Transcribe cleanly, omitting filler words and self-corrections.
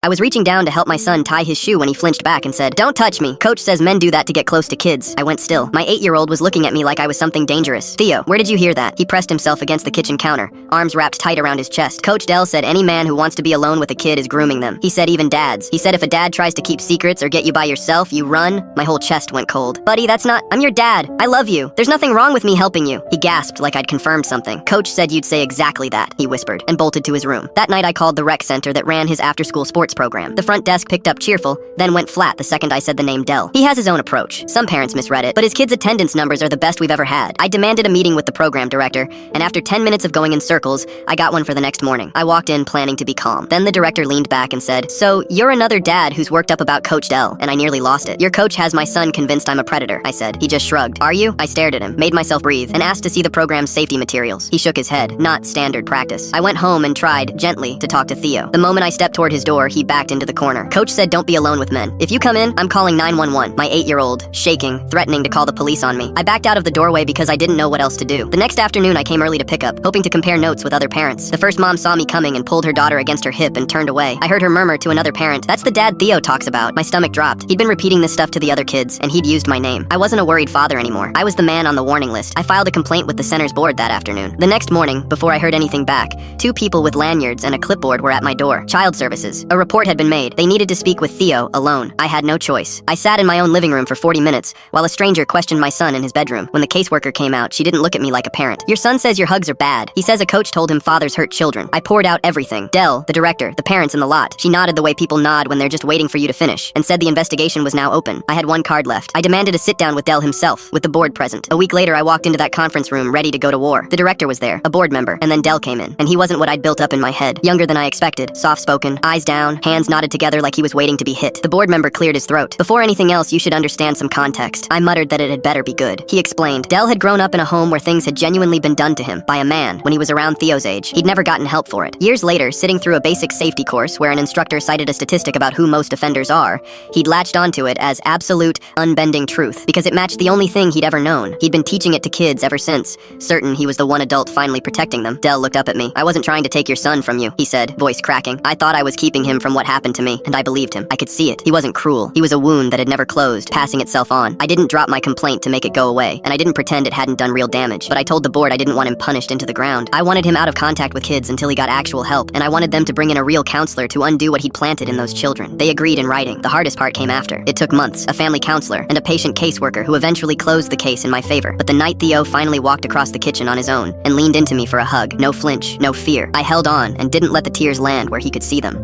I was reaching down to help my son tie his shoe when he flinched back and said, "Don't touch me. Coach says men do that to get close to kids." I went still. My 8-year-old was looking at me like I was something dangerous. "Theo, where did you hear that?" He pressed himself against the kitchen counter, arms wrapped tight around his chest. Coach Dell said any man who wants to be alone with a kid is grooming them. He said even dads. He said if a dad tries to keep secrets or get you by yourself, you run. My whole chest went cold. "Buddy, that's not— I'm your dad. I love you. There's nothing wrong with me helping you." He gasped like I'd confirmed something. "Coach said you'd say exactly that," he whispered, and bolted to his room. That night I called the rec center that ran his after-school sports program. The front desk picked up cheerful, then went flat the second I said the name Dell. He has his own approach. Some parents misread it, but his kids' attendance numbers are the best we've ever had. I demanded a meeting with the program director, and after 10 minutes of going in circles, I got one for the next morning. I walked in planning to be calm. Then the director leaned back and said, "So, you're another dad who's worked up about Coach Dell," and I nearly lost it. "Your coach has my son convinced I'm a predator," I said. He just shrugged. "Are you?" I stared at him, made myself breathe, and asked to see the program's safety materials. He shook his head. "Not standard practice." I went home and tried, gently, to talk to Theo. The moment I stepped toward his door, he backed into the corner. "Coach said don't be alone with men. If you come in, I'm calling 911. My 8-year-old, shaking, threatening to call the police on me. I backed out of the doorway because I didn't know what else to do. The next afternoon, I came early to pick up, hoping to compare notes with other parents. The first mom saw me coming and pulled her daughter against her hip and turned away. I heard her murmur to another parent, "That's the dad Theo talks about." My stomach dropped. He'd been repeating this stuff to the other kids, and he'd used my name. I wasn't a worried father anymore. I was the man on the warning list. I filed a complaint with the center's board that afternoon. The next morning, before I heard anything back, 2 people with lanyards and a clipboard were at my door. Child services. A report had been made. They needed to speak with Theo alone. I had no choice. I sat in my own living room for 40 minutes, while a stranger questioned my son in his bedroom. When the caseworker came out, she didn't look at me like a parent. "Your son says your hugs are bad. He says a coach told him fathers hurt children." I poured out everything. Dell, the director, the parents in the lot. She nodded the way people nod when they're just waiting for you to finish, and said the investigation was now open. I had one card left. I demanded a sit-down with Dell himself, with the board present. A week later, I walked into that conference room, ready to go to war. The director was there, a board member, and then Dell came in, and he wasn't what I'd built up in my head. Younger than I expected, soft-spoken, eyes down, hands knotted together like he was waiting to be hit. The board member cleared his throat. "Before anything else, you should understand some context." I muttered that it had better be good. He explained. Dell had grown up in a home where things had genuinely been done to him by a man when he was around Theo's age. He'd never gotten help for it. Years later, sitting through a basic safety course where an instructor cited a statistic about who most offenders are, he'd latched onto it as absolute, unbending truth because it matched the only thing he'd ever known. He'd been teaching it to kids ever since, certain he was the one adult finally protecting them. Dell looked up at me. "I wasn't trying to take your son from you," he said, voice cracking. "I thought I was keeping him from what happened to me, and I believed him. I could see it. He wasn't cruel. He was a wound that had never closed, passing itself on. I didn't drop my complaint to make it go away, and I didn't pretend it hadn't done real damage, but I told the board I didn't want him punished into the ground. I wanted him out of contact with kids until he got actual help, and I wanted them to bring in a real counselor to undo what he'd planted in those children." They agreed in writing. The hardest part came after. It took months, a family counselor, and a patient caseworker who eventually closed the case in my favor. But the night Theo finally walked across the kitchen on his own and leaned into me for a hug, no flinch, no fear. I held on and didn't let the tears land where he could see them.